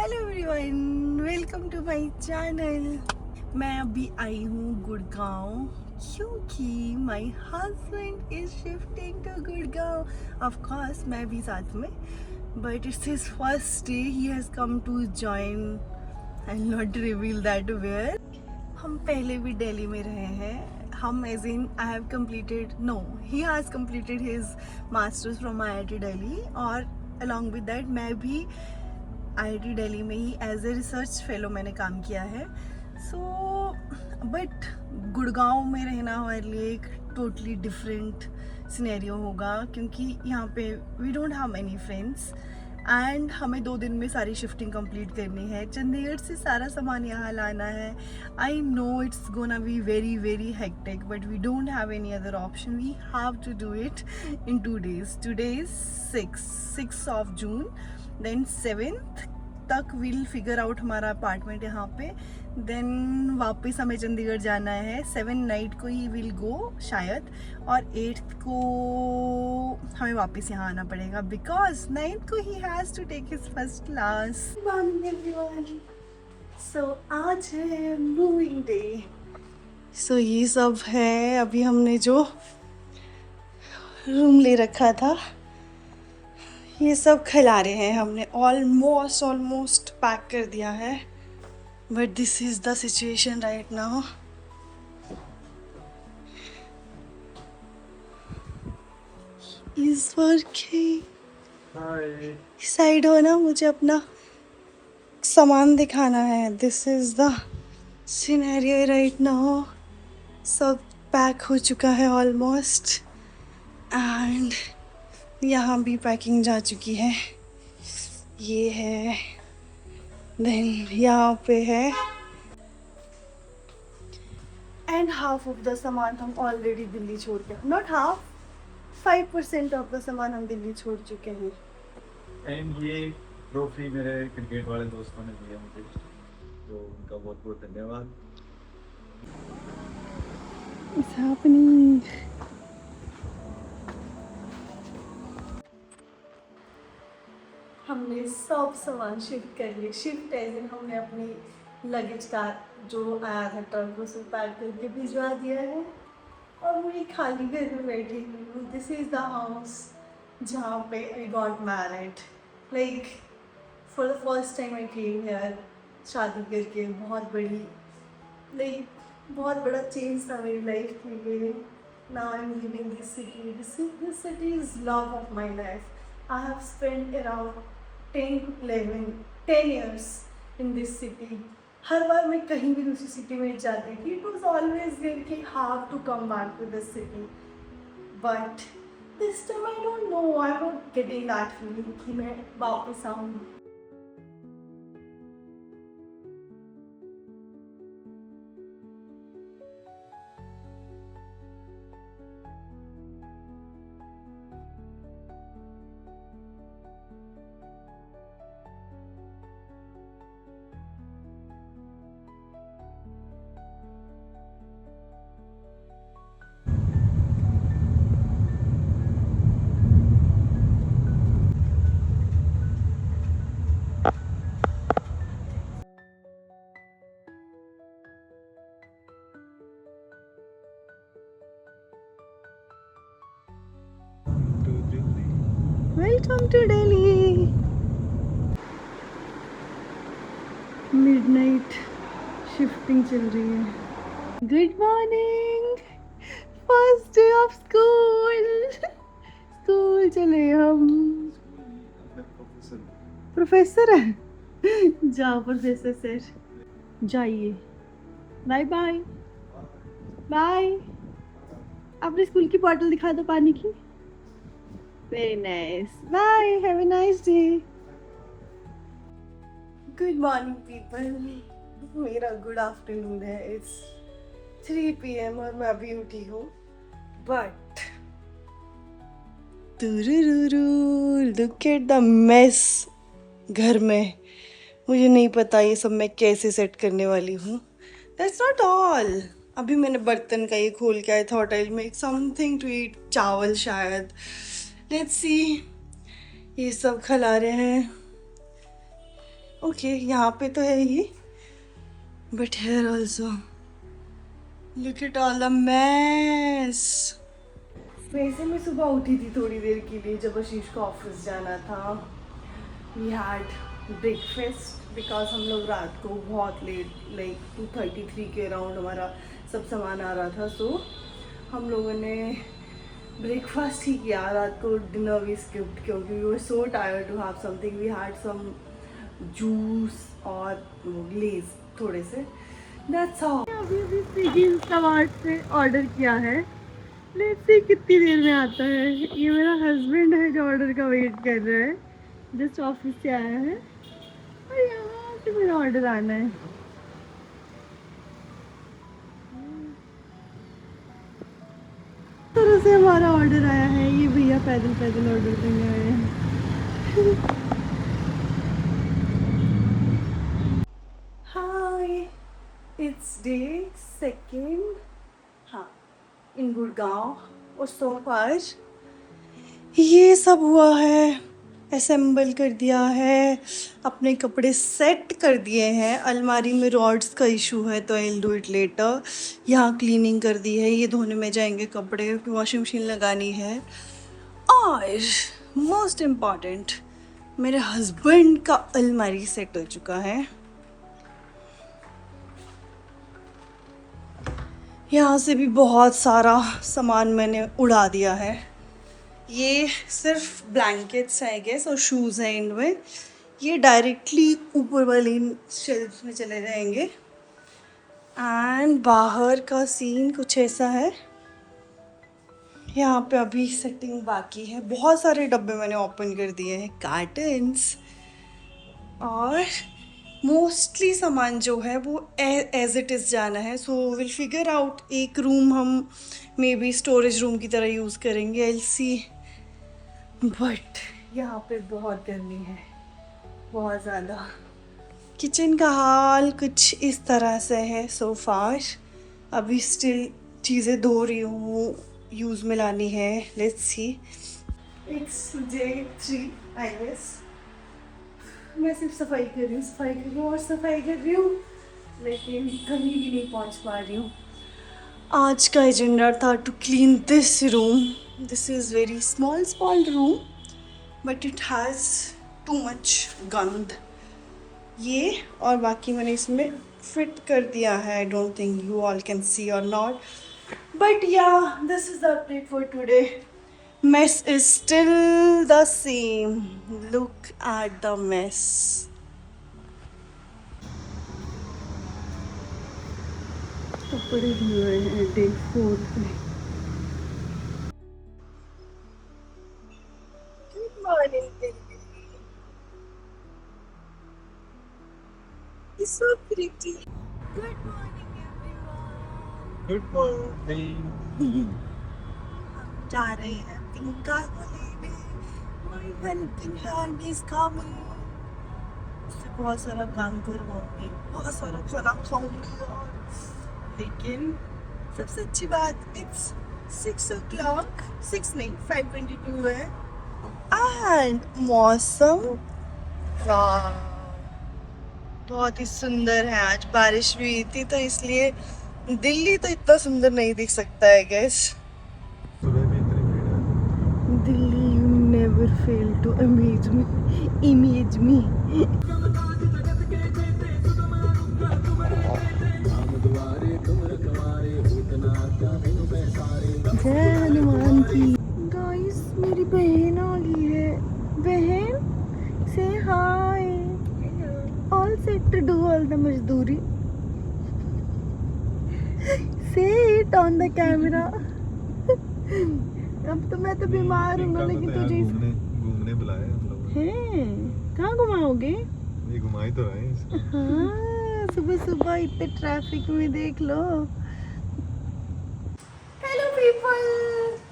Hello everyone, welcome to my channel. मैं अभी आई हूँ गुड़गांव क्योंकि my husband is shifting to Gurgaon. Of course मैं भी साथ में, but it's his first day. He has come to join. I will not reveal that where. हम पहले भी दिल्ली में रहे हैं। हम as in I have completed, no he has completed his masters from IIT Delhi, और अलॉन्ग विद दैट मैं भी IIT दिल्ली में ही एज ए रिसर्च फेलो मैंने काम किया है। सो बट गुड़गांव में रहना हमारे लिए एक टोटली डिफरेंट सिनेरियो होगा, क्योंकि यहाँ पे we don't have many friends and हमें 2 दिन में सारी शिफ्टिंग कंप्लीट करनी है। चंडीगढ़ से सारा सामान यहाँ लाना है। I know it's gonna be very very hectic, but we don't have any other option. We have to do it in 2 days. Today is 6 of June, then 7th तक विल फिगर आउट हमारा apartment यहाँ पे। Then वापस हमें चंडीगढ़ जाना है। 7 night को he will go शायद, और 8th को हमें वापस यहाँ आना पड़ेगा बिकॉज 9th को he has to take his first class. So आज है मूविंग डे। सो ये सब है। अभी हमने जो रूम ले रखा था ये सब खिला रहे हैं। हमने ऑलमोस्ट पैक कर दिया है, but this is the situation right now. इस वर्किंग साइड हो ना, मुझे अपना सामान दिखाना है। This is the scenario right now. सब पैक हो चुका है ऑलमोस्ट, एंड यहाँ भी पैकिंग जा चुकी है। ये है, देन यहाँ पे है, एंड हाफ ऑफ द सामान हम ऑलरेडी दिल्ली छोड़ के, नॉट हाफ, 5% ऑफ द सामान हम दिल्ली छोड़ चुके हैं। एंड ये ट्रॉफी मेरे क्रिकेट वाले दोस्तों ने दिया मुझे, तो उनका बहुत बहुत धन्यवाद। It's happening. हमने सब सामान शिफ्ट कर लिए। शिफ्ट एज इन हमने अपनी लगेज का जो आया था ट्रक उसमें पैक करके भिजवा दिया है, और मैं खाली घर में बैठी हुई हूँ। दिस इज़ द हाउस जहाँ पे I got married. Like for the first time I came here शादी करके। बहुत बड़ी, लाइक बहुत बड़ा चेंज था मेरी लाइफ में। Now I am living this city. This city is love of my life. I have spent around 10 to 10 years in this city. हर बार मैं कहीं भी दूसरी सिटी में जाती थी, it was always there कि have to come back to this city. But this time I don't know, I'm not getting that feeling कि मैं वापस आऊँ। Welcome to Delhi. Midnight shifting चल रही है। Good morning, first day of school. School चले हम। प्रोफेसर है। जाओ प्रोफेसर सर, जाइए। Bye bye bye. अपने स्कूल की बॉटल दिखा दो पानी की। Very nice, bye, have a nice day. Good morning people, मेरा गुड आफ्टरनून है। इट्स 3 PM और मैं अभी उठी हूँ, but look at the mess घर में। मुझे नहीं पता ये सब मैं कैसे सेट करने वाली हूँ। That's not all. अभी मैंने बर्तन का ये खोल के I thought I will make something to eat, चावल शायद। Let's see. ये सब खिला रहे हैं। ओके यहाँ पे तो है ही, but here also look at all the mess. वैसे मैं सुबह उठी थी थोड़ी देर के लिए जब आशीष को ऑफिस जाना था। वी हैड ब्रेकफास्ट बिकॉज हम लोग रात को बहुत लेट लाइक 2:33 के अराउंड हमारा सब सामान आ रहा था, सो हम लोगों ने ब्रेकफास्ट ही किया। रात को डिनर वी स्किप्ड क्योंकि we were so tired to have something. We had some juice और लेज थोड़े से, दैट्स ऑल। अभी स्विगी इंस्टामार्ट से ऑर्डर किया है, लेट्स सी कितनी देर में आता है। ये मेरा हस्बैंड है जो ऑर्डर का वेट कर रहा है, जस्ट ऑफिस से आया है और यहाँ से मेरा ऑर्डर आना है। तरह से हमारा ऑर्डर आया है। ये भैया पैदल पैदल ऑर्डर देने आए हैं। हाय, इट्स डे 2 हाँ इन गुड़गांव। और सो फार ये सब हुआ है, असेंबल कर दिया है, अपने कपड़े सेट कर दिए हैं। अलमारी में रॉड्स का इशू है तो I will do it later. यहाँ क्लीनिंग कर दी है, ये धोने में जाएंगे कपड़े, वॉशिंग मशीन लगानी है। और मोस्ट इम्पॉर्टेंट, मेरे हस्बैंड का अलमारी सेट हो चुका है। यहाँ से भी बहुत सारा सामान मैंने उड़ा दिया है। ये सिर्फ ब्लैंकेट्स हैं आई गेस और शूज़ हैं इनमें। ये डायरेक्टली ऊपर वाली शेल्फ में चले जाएंगे। एंड बाहर का सीन कुछ ऐसा है। यहाँ पे अभी सेटिंग बाकी है। बहुत सारे डब्बे मैंने ओपन कर दिए हैं, कार्टन्स, और मोस्टली सामान जो है वो एज इट इज़ जाना है। सो विल फिगर आउट एक रूम हम मे बी स्टोरेज रूम की तरह यूज़ करेंगे, आई विल सी। बट यहाँ पे बहुत गर्मी है, बहुत ज़्यादा। किचन का हाल कुछ इस तरह से है सो फार। अभी स्टिल चीज़ें धो रही हूँ, यूज़ में लानी है, let's see. It's day 3 I guess. मैं सिर्फ सफाई कर रही हूँ और सफाई कर रही हूँ, लेकिन कहीं भी नहीं पहुँच पा रही हूँ। आज का एजेंडा था to clean this room. This is very small room but it has too much गंद। ये और बाकी मैंने इसमें फिट कर दिया है। I don't think you all can see और नॉट, बट या this is the update for today. Mess is still the same. Look at the mess. कपड़े धुए हैं डे 4 पे। Good morning, baby. You're so pretty. Good morning, everyone. Good morning. जा रहे हैं पिंका को लेने। My helping hand is coming. उससे बहुत सारा काम करवाऊंगी, बहुत सारा खाना खाऊंगी, और लेकिन सबसे अच्छी बात इट्स 6 o'clock, 6 नहीं 5:22 है। एंड मौसम वाह बहुत ही सुंदर है। आज बारिश भी हुई थी तो इसलिए दिल्ली तो इतना सुंदर नहीं दिख सकता है gas. Delhi you never fail to amaze me. जय हनुमान की। गाइस मेरी बहन आ गई है। बहन से hi. All set to do all the मजदूरी। से इट ऑन द कैमरा। अब तो मैं तो बीमार हूँ लेकिन तुझे घूमने बुलाया हम लोग हैं। कहाँ घुमाओगे? ये घुमाई तो रहे हैं। हाँ सुबह सुबह इतने ट्रैफिक में देख लो। Hello people,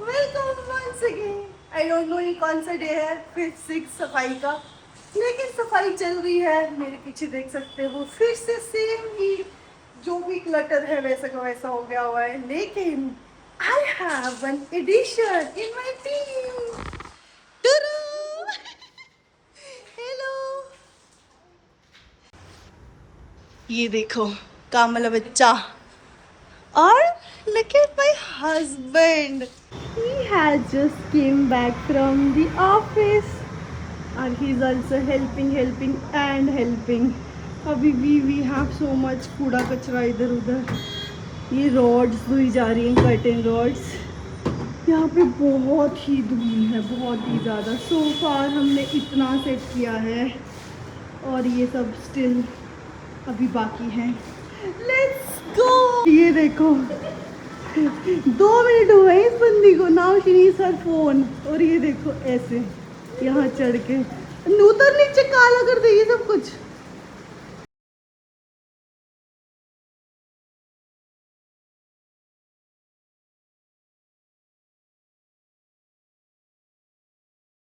welcome once again. I don't know ये कौन सा डे है, 5th 6th सफाई का, लेकिन सफाई चल रही है। मेरे पीछे देख सकते हो फिर से सेम ही जो भी क्लटर है वैसा का वैसा हो गया हुआ है। लेकिन I have an addition in my team. Ta-da! Hello. ये देखो काम वाला बच्चा और look at my husband. He has just came back from the office and he's also helping अभी भी we have so much कूड़ा कचरा इधर उधर. ये रॉड्स धुई जा रही हैं, कर्टन रॉड्स. यहाँ पे बहुत ही धूल है, बहुत ही ज़्यादा. सो फार हमने इतना सेट किया है और ये सब स्टिल अभी बाकी है. Let's go. ये देखो 2 मिनट हुए इस बंदी को. Now she needs her phone. और ये देखो ऐसे यहाँ चढ़ के उतर नीचे काला कर दे ये सब कुछ.